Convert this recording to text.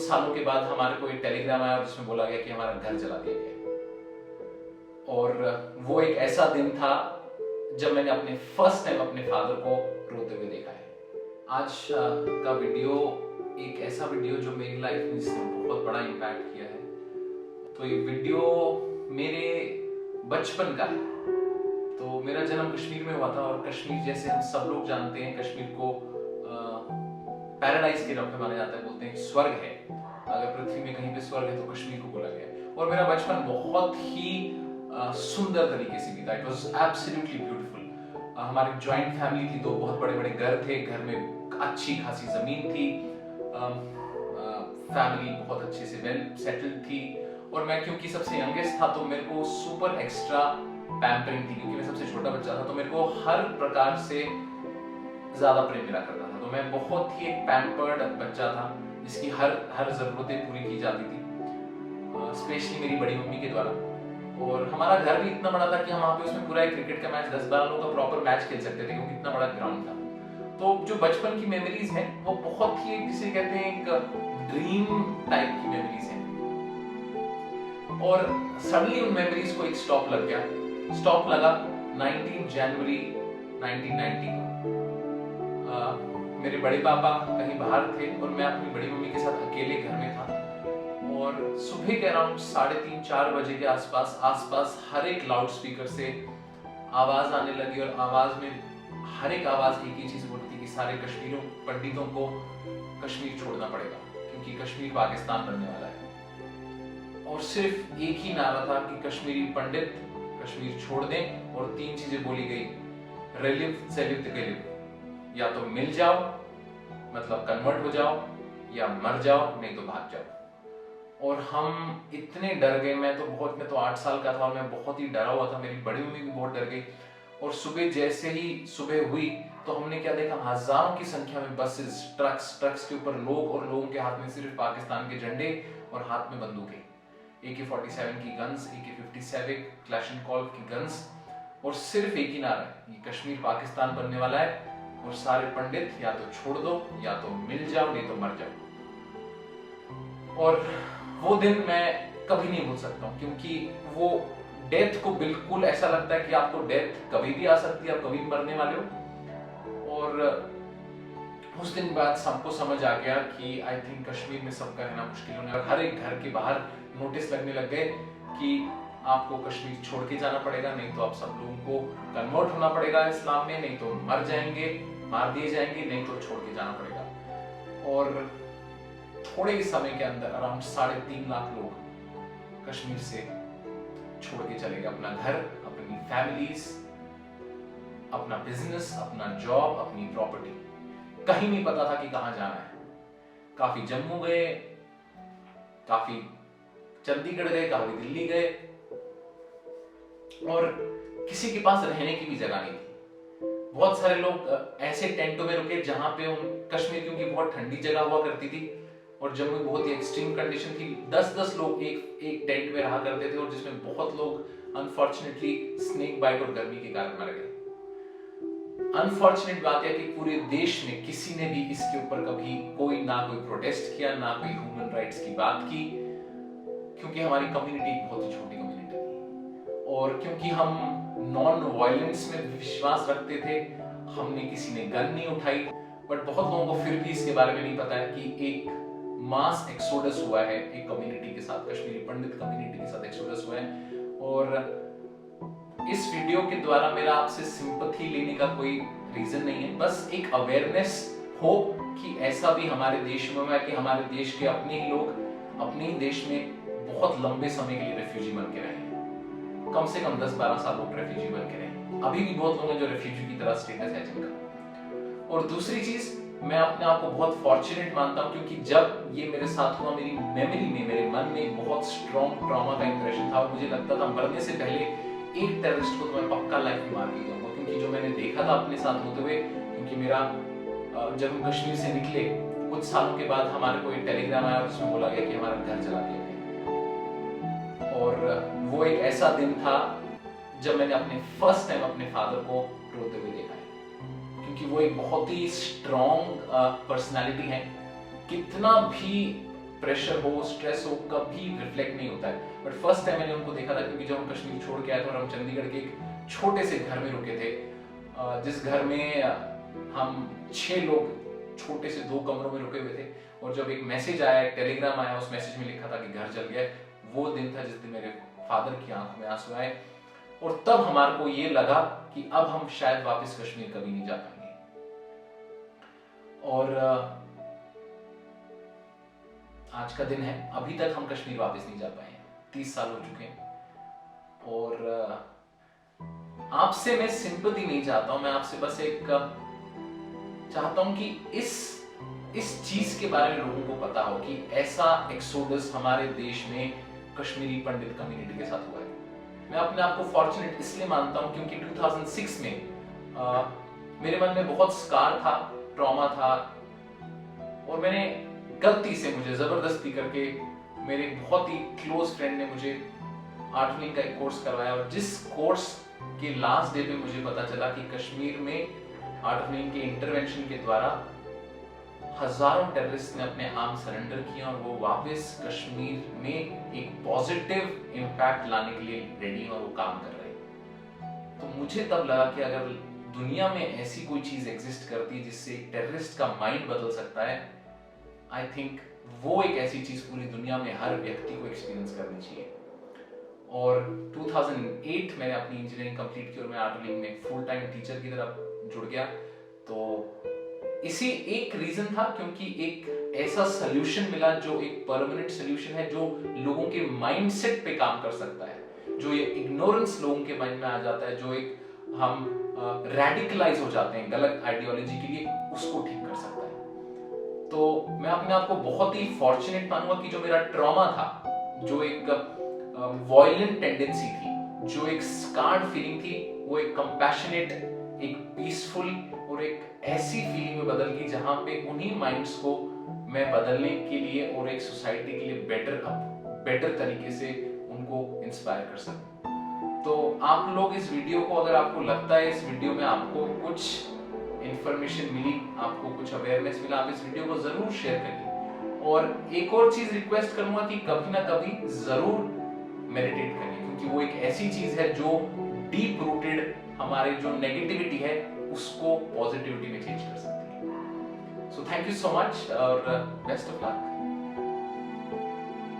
कुछ सालों के बाद हमारे को एक टेलीग्राम आया जिसमें बोला गया कि हमारा घर जला दिया गया। और वो एक ऐसा दिन था जब मैंने अपने फर्स्ट टाइम अपने फादर को रोते हुए देखा है। आज का वीडियो एक ऐसा वीडियो जो मेरी लाइफ में जिसने बहुत बड़ा इम्पैक्ट किया है। तो ये वीडियो मेरे बचपन का है। तो मेरा जन्म कश्मीर में हुआ था और कश्मीर जैसे हम सब लोग जानते हैं, कश्मीर को पैराडाइज के रूप में माना जाता है, बोलते हैं स्वर्ग है। अगर पृथ्वी में कहीं पे स्वर्ग है तो कश्मीर को बोला गया है। और मेरा बचपन बहुत ही सुंदर तरीके से बीता। It was absolutely beautiful. हमारी जॉइंट फैमिली थी, दो बहुत बड़े बड़े घर थे, घर में अच्छी खासी जमीन थी, फैमिली बहुत अच्छे से वेल सेटल्ड थी। और मैं क्योंकि सबसे यंगेस्ट था तो मेरे को सुपर एक्स्ट्रा पैम्परिंग थी, क्योंकि मैं सबसे छोटा बच्चा था। तो मेरे को हर प्रकार से ज्यादा प्रेम मिला करता था। तो मैं बहुत ही एक पैम्पर्ड बच्चा था जिसकी हर जरूरतें पूरी की जाती थी, स्पेशली मेरी बड़ी मम्मी के द्वारा। और हमारा घर भी इतना बड़ा था कि हम वहाँ पे उसमें पूरा एक क्रिकेट का मैच 10-12 लोगों का प्रॉपर मैच खेल सकते थे, क्योंकि इतना बड़ा ग्राउंड था। तो जो बचपन की मेमोरीज हैं वो बहुत ही जिसे कहते हैं एक ड्रीम टाइप की मेमोरीज हैं। और सडनली उन मेमोरीज को एक स्टॉप लग गया। स्टॉप लगा 19 जनवरी 1990 को। मेरे बड़े पापा कहीं बाहर थे और मैं अपनी बड़ी मम्मी के साथ अकेले घर में था। और सुबह के अराउंड 3:30-4 बजे के आसपास हर एक लाउड स्पीकर से आवाज आने लगी। और आवाज में हर एक आवाज एक ही चीज बोलती कि सारे कश्मीरों पंडितों को कश्मीर छोड़ना पड़ेगा, क्योंकि कश्मीर पाकिस्तान बनने वाला है। और सिर्फ एक ही नारा था कि कश्मीरी पंडित कश्मीर छोड़ दें। और 3 चीजें बोली गई, रिलिव सेलिव तकलिव, या तो मिल जाओ मतलब कन्वर्ट हो जाओ, या मर जाओ नहीं तो भाग जाओ। और हम इतने डर गए, मैं तो 8 साल का था और मैं बहुत ही डरा हुआ था। मेरी बड़ी मम्मी भी बहुत डर गई। और सुबह जैसे ही सुबह हुई तो हमने क्या देखा, हजारों की संख्या में बसेस, ट्रक्स के ऊपर लोग, और लोगों के हाथ में सिर्फ पाकिस्तान के झंडे और हाथ में बंदूकें, AK-47 की गन्स, AK-57 क्लैशनकॉल्फ की गन्स। और सिर्फ एक ही नारा है, ये कश्मीर पाकिस्तान बनने वाला है और सारे पंडित या तो छोड़ दो या तो मिल जाओ नहीं तो मर जाओ। और वो दिन मैं कभी नहीं भूल सकता हूँ, क्योंकि वो डेथ को बिल्कुल ऐसा लगता है कि आपको डेथ कभी भी आ सकती है, आप कभी मरने वाले हो। और उस दिन बाद सबको समझ आ गया कि आई थिंक कश्मीर में सबका रहना मुश्किल होने वाला। हर एक घर के बाहर नोटिस लगने लग गए कि आपको कश्मीर छोड़ के जाना पड़ेगा, नहीं तो आप सब लोगों को कन्वर्ट होना पड़ेगा इस्लाम में, नहीं तो मर जाएंगे, मार दिए जाएंगे, नहीं तो छोड़ के जाना पड़ेगा। और थोड़े ही समय के अंदर अराउंड 3.5 लाख लोग कश्मीर से छोड़ के चले गए अपना घर, अपनी फैमिलीज, अपना बिजनेस, अपना जॉब, अपनी प्रॉपर्टी। कहीं नहीं पता था कि कहां जाना है। काफी जम्मू गए, काफी चंडीगढ़ गए, काफी दिल्ली गए, और किसी के पास रहने की भी जगह नहीं थी। बहुत सारे लोग ऐसे टेंटों में रुके जहां पे कश्मीर क्योंकि बहुत ठंडी जगह हुआ करती थी और जम्मू में बहुत ही एक्सट्रीम कंडीशन थी। 10-10 लोग एक टेंट में रहा करते थे, और जिसमें बहुत लोग अनफॉर्चुनेटली स्नेक बाइट और गर्मी के कारण मर गए। अनफॉर्चुनेट बात है कि पूरे देश में किसी ने भी इसके ऊपर कभी कोई प्रोटेस्ट किया, ना कोई ह्यूमन राइट्स की बात की, क्योंकि हमारी कम्युनिटी बहुत ही छोटी कम्युनिटी थी। और क्योंकि हम नॉन वायलेंस में विश्वास रखते थे, हमने किसी ने गन नहीं उठाई। बट बहुत लोगों को फिर भी इसके बारे में नहीं पता है कि एक मास एक्सोडस हुआ है एक कम्युनिटी के साथ, कश्मीरी पंडित कम्युनिटी के साथ एक्सोडस हुआ है। और इस वीडियो के द्वारा मेरा आपसे सिंपैथी लेने का कोई रीजन नहीं है, बस एक अवेयरनेस हो कि ऐसा भी हमारे देश में हुआ है कि हमारे देश के अपने ही लोग अपने ही देश में बहुत लंबे समय के लिए रेफ्यूजी बन के रहे हैं। कम से कम 10-12 साल लोग रेफ्यूजी बन के रहे। अभी भी बहुत लोग हैं जो रेफ्यूजी की तरह स्टेटस है जिनका। और दूसरी चीज, मैं अपने आप को बहुत फॉर्चुनेट मानता हूँ, क्योंकि जब ये मेरे साथ हुआ मेरी मेमोरी में, मेरे मन में बहुत स्ट्रॉन्ग ट्रॉमा का इंप्रेशन था। और मुझे लगता था मरने से पहले एक टेररिस्ट को तो मैं पक्का लाइफ में मार के जाऊंगा, क्योंकि जो मैंने देखा था अपने साथ होते हुए, क्योंकि मेरा जब हम कश्मीर से निकले कुछ सालों के बाद हमारे को एक टेलीग्राम आया जिसमें बोला गया कि हमारा घर जला दिया गया। और वो एक ऐसा दिन था जब मैंने अपने फर्स्ट टाइम अपने फादर को रोते हुए देखा है, क्योंकि वो एक बहुत ही स्ट्रॉन्ग पर्सनालिटी है। कितना भी प्रेशर हो, स्ट्रेस हो, कभी रिफ्लेक्ट नहीं होता है। बट फर्स्ट टाइम मैंने उनको देखा था, क्योंकि जब हम कश्मीर छोड़ के आए थे और हम चंडीगढ़ के एक छोटे से घर में रुके थे, जिस घर में हम 6 लोग छोटे से 2 कमरों में रुके हुए थे, और जब एक मैसेज आया, एक टेलीग्राम आया, उस मैसेज में लिखा था कि घर जल गया, वो दिन था जिस दिन मेरे फादर की आंखों में आंसू आए, और तब हमारे को ये लगा कि अब हम शायद वापस कश्मीर कभी नहीं जा पाएंगे। और आज का दिन है, अभी तक हम कश्मीर वापस नहीं जा पाए हैं, 30 साल हो चुके हैं। और आपसे मैं सिंपैथी नहीं चाहता हूं, मैं आपसे बस एक चाहता हूं कि इस चीज के बारे में लोगों को पता हो कि ऐसा एक्सोडस हमारे देश में कश्मीरी पंडित कम्युनिटी के साथ हुआ है। मैं अपने आप को फॉर्चुनेट इसलिए मानता हूं क्योंकि 2006 में मेरे मन में बहुत स्कार था, ट्रॉमा था, और मैंने गलती से, मुझे जबरदस्ती करके, मेरे बहुत ही क्लोज फ्रेंड ने मुझे आर्टलिंग का एक कोर्स करवाया, और जिस कोर्स के लास्ट डे पे मुझे पता चला कि कश्मीर में आर्टलिंग के इंटरवेंशन के द्वारा हजारों टेररिस्ट ने अपने आर्म सरेंडर किए और वो वापस कश्मीर में एक पॉजिटिव इंपैक्ट लाने के लिए रेडी और वो काम कर रहे हैं। तो मुझे तब लगा कि अगर दुनिया में ऐसी कोई चीज एग्जिस्ट करती है जिससे एक टेररिस्ट का माइंड बदल सकता है, आई थिंक वो एक ऐसी चीज पूरी दुनिया में हर व्यक्ति को एक्सपीरियंस करनी चाहिए। और 2008 मैंने अपनी इंजीनियरिंग कंप्लीट की और मैं आर्टलिंग में फुल टाइम टीचर की तरफ जुड़ गया। तो इसी एक रीजन था, क्योंकि एक ऐसा सोल्यूशन मिला जो एक परमानेंट सोल्यूशन है, जो लोगों के माइंडसेट पे काम कर सकता है, जो ये इग्नोरेंस लोगों के माइंड में आ जाता है, जो एक हम रेडिकलाइज हो जाते हैं गलत आइडियोलॉजी के लिए, उसको ठीक कर सकता है। तो मैं अपने आप को बहुत ही फॉर्चुनेट मानूंगा कि जो मेरा ट्रॉमा था, जो एक वॉयलेंट टेंडेंसी थी, जो एक स्कार्ड फीलिंग थी, वो एक कंपैशनेट, एक पीसफुल और एक ऐसी फीलिंग में बदल गई जहां पे उन्हीं माइंड्स को मैं बदलने के लिए और एक सोसाइटी के लिए बेटर तरीके से उनको इंस्पायर कर सकूं। तो आप लोग इस वीडियो को, अगर आपको लगता है इस वीडियो में आपको कुछ इंफॉर्मेशन मिली, आपको कुछ अवेयरनेस मिला, आप इस वीडियो को जरूर शेयर करिए। और एक और चीज रिक्वेस्ट करूंगा कि कभी ना कभी जरूर मेडिटेट करिए, क्योंकि वो एक ऐसी चीज है जो डीप रूटेड हमारे जो नेगेटिविटी है उसको पॉजिटिविटी में चेंज कर सकती है। So thank you so much और बेस्ट ऑफ लक।